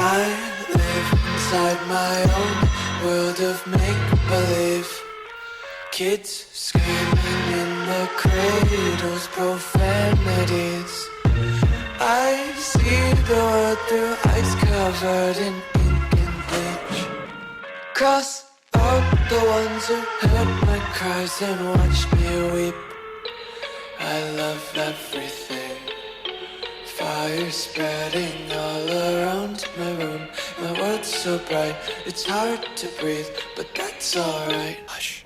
I live inside my own world of make-believe. Kids screaming in the cradles, profanities. I see the world through ice covered in ink and bleach. Cross out the ones who heard my cries and watched me weep. I love everything. Fire spreading all around my room. My world's so bright, it's hard to breathe, but that's alright. Hush.